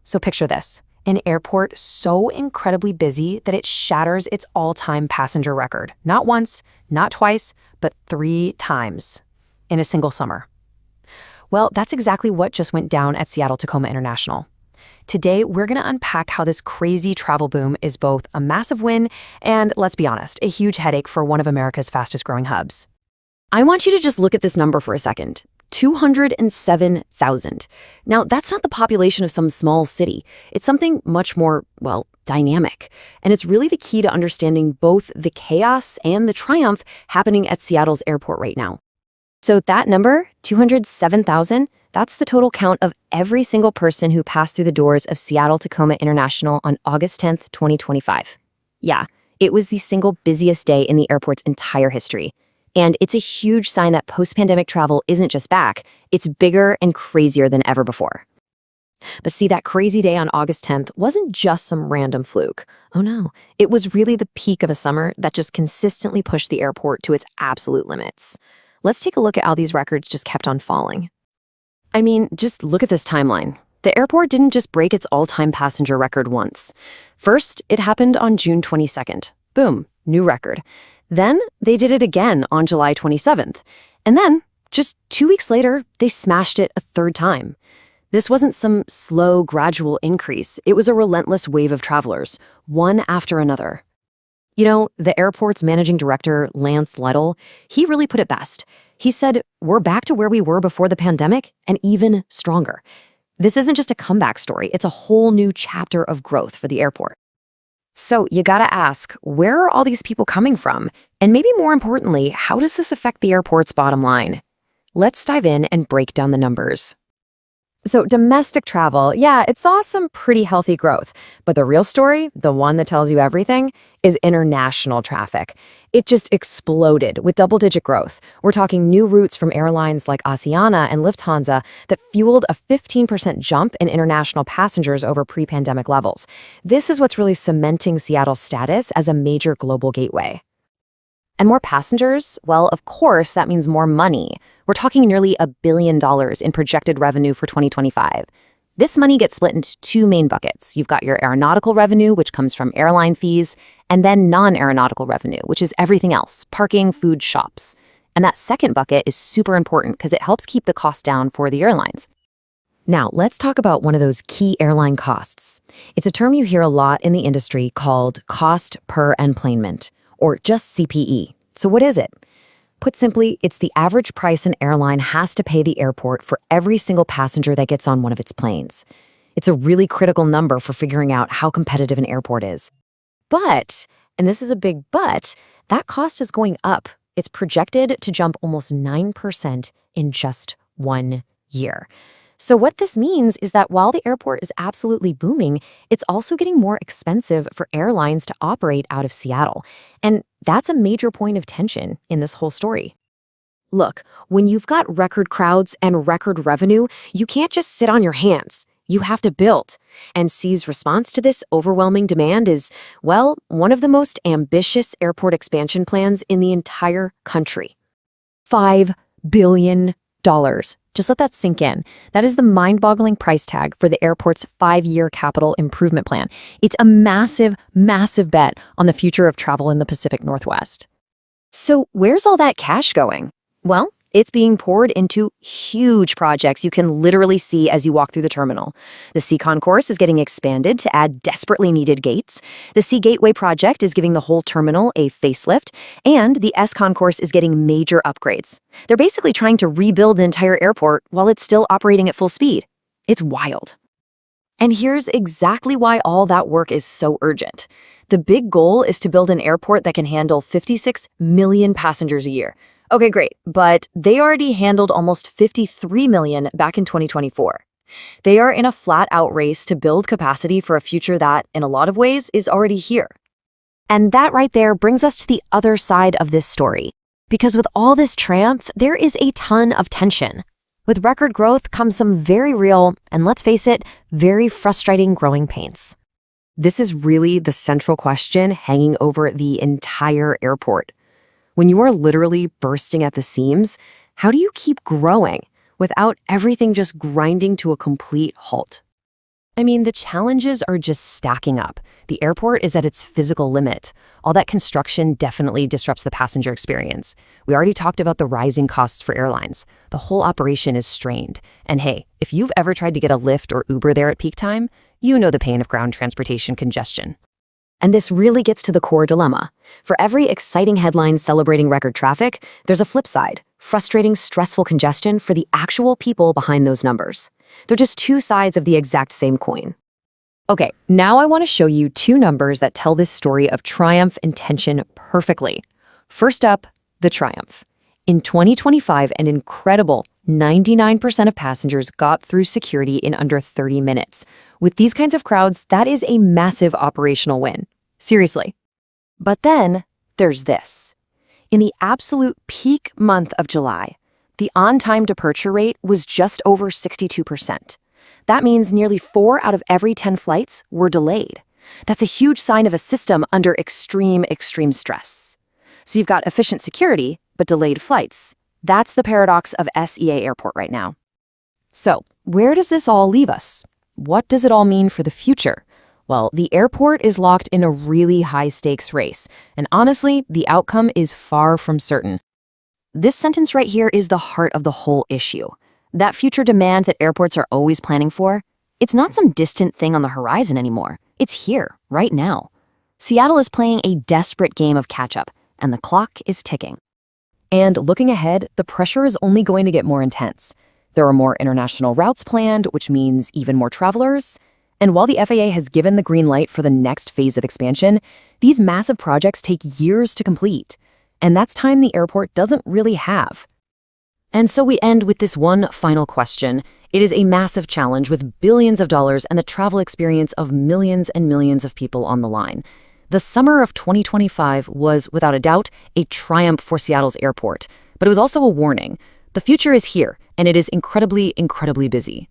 So picture this, an airport so incredibly busy that it shatters its all-time passenger record. Not once, not twice, but 3 times in a single summer. Well, that's exactly what just went down at Seattle-Tacoma International. Today, we're going to unpack how this crazy travel boom is both a massive win and, let's be honest, a huge headache for one of America's fastest-growing hubs. I want you to just look at this number for a second. 207,000. Now, that's not the population of some small city. It's something much more, well, dynamic. And it's really the key to understanding both the chaos and the triumph happening at Seattle's airport right now. So that number, 207,000, that's the total count of every single person who passed through the doors of Seattle-Tacoma International on August 10th, 2025. Yeah, it was the single busiest day in the airport's entire history. And it's a huge sign that post-pandemic travel isn't just back, it's bigger and crazier than ever before. But see, that crazy day on August 10th wasn't just some random fluke. Oh no, it was really the peak of a summer that just consistently pushed the airport to its absolute limits. Let's take a look at how these records just kept on falling. I mean, just look at this timeline. The airport didn't just break its all-time passenger record once. First, it happened on June 22nd. Boom, new record. Then they did it again on July 27th. And then, just 2 weeks later, they smashed it a third time. This wasn't some slow, gradual increase. It was a relentless wave of travelers, one after another. You know, the airport's managing director, Lance Lytle, he really put it best. He said, "We're back to where we were before the pandemic, and even stronger." This isn't just a comeback story. It's a whole new chapter of growth for the airport. So you gotta ask, where are all these people coming from? And maybe more importantly, how does this affect the airport's bottom line? Let's dive in and break down the numbers. So domestic travel, yeah, it saw some pretty healthy growth. But the real story, the one that tells you everything, is international traffic. It just exploded with double-digit growth. We're talking new routes from airlines like Asiana and Lufthansa that fueled a 15% jump in international passengers over pre-pandemic levels. This is what's really cementing Seattle's status as a major global gateway. And more passengers? Well, of course, that means more money. We're talking nearly $1 billion in projected revenue for 2025. This money gets split into 2 main buckets. You've got your aeronautical revenue, which comes from airline fees, and then non-aeronautical revenue, which is everything else, parking, food, shops. And that second bucket is super important because it helps keep the cost down for the airlines. Now, let's talk about one of those key airline costs. It's a term you hear a lot in the industry called cost per enplanement, or just CPE. So what is it? Put simply, it's the average price an airline has to pay the airport for every single passenger that gets on one of its planes. It's a really critical number for figuring out how competitive an airport is. But, and this is a big but, that cost is going up. It's projected to jump almost 9% in just 1 year. So what this means is that while the airport is absolutely booming, it's also getting more expensive for airlines to operate out of Seattle. And that's a major point of tension in this whole story. Look, when you've got record crowds and record revenue, you can't just sit on your hands. You have to build. And C's response to this overwhelming demand is, well, one of the most ambitious airport expansion plans in the entire country. $5 billion. Just let that sink in. That is the mind-boggling price tag for the airport's 5-year capital improvement plan. It's a massive, massive bet on the future of travel in the Pacific Northwest. So where's all that cash going? Well, it's being poured into huge projects you can literally see as you walk through the terminal. The Sea Concourse is getting expanded to add desperately needed gates. The Sea Gateway project is giving the whole terminal a facelift, and the S Concourse is getting major upgrades. They're basically trying to rebuild the entire airport while it's still operating at full speed. It's wild. And here's exactly why all that work is so urgent. The big goal is to build an airport that can handle 56 million passengers a year. Okay, great, but they already handled almost 53 million back in 2024. They are in a flat-out race to build capacity for a future that, in a lot of ways, is already here. And that right there brings us to the other side of this story. Because with all this triumph, there is a ton of tension. With record growth comes some very real, and let's face it, very frustrating growing pains. This is really the central question hanging over the entire airport. When you are literally bursting at the seams, how do you keep growing without everything just grinding to a complete halt? I mean, the challenges are just stacking up. The airport is at its physical limit. All that construction definitely disrupts the passenger experience. We already talked about the rising costs for airlines. The whole operation is strained. And hey, if you've ever tried to get a Lyft or Uber there at peak time, you know the pain of ground transportation congestion. And this really gets to the core dilemma. For every exciting headline celebrating record traffic, there's a flip side, frustrating, stressful congestion for the actual people behind those numbers. They're just two sides of the exact same coin. Okay, now I want to show you two numbers that tell this story of triumph and tension perfectly. First up, the triumph. In 2025, an incredible 99% of passengers got through security in under 30 minutes. With these kinds of crowds, that is a massive operational win. Seriously. But then there's this. In the absolute peak month of July, the on-time departure rate was just over 62%. That means nearly 4 out of every 10 flights were delayed. That's a huge sign of a system under extreme stress. So you've got efficient security, but delayed flights. That's the paradox of SEA Airport right now. So, where does this all leave us? What does it all mean for the future? Well, the airport is locked in a really high-stakes race, and honestly, the outcome is far from certain. This sentence right here is the heart of the whole issue. That future demand that airports are always planning for, it's not some distant thing on the horizon anymore. It's here, right now. Seattle is playing a desperate game of catch-up, and the clock is ticking. And looking ahead, the pressure is only going to get more intense. There are more international routes planned, which means even more travelers. And while the FAA has given the green light for the next phase of expansion, these massive projects take years to complete. And that's time the airport doesn't really have. And so we end with this one final question. It is a massive challenge with billions of dollars and the travel experience of millions and millions of people on the line. The summer of 2025 was, without a doubt, a triumph for Seattle's airport. But it was also a warning. The future is here, and it is incredibly busy.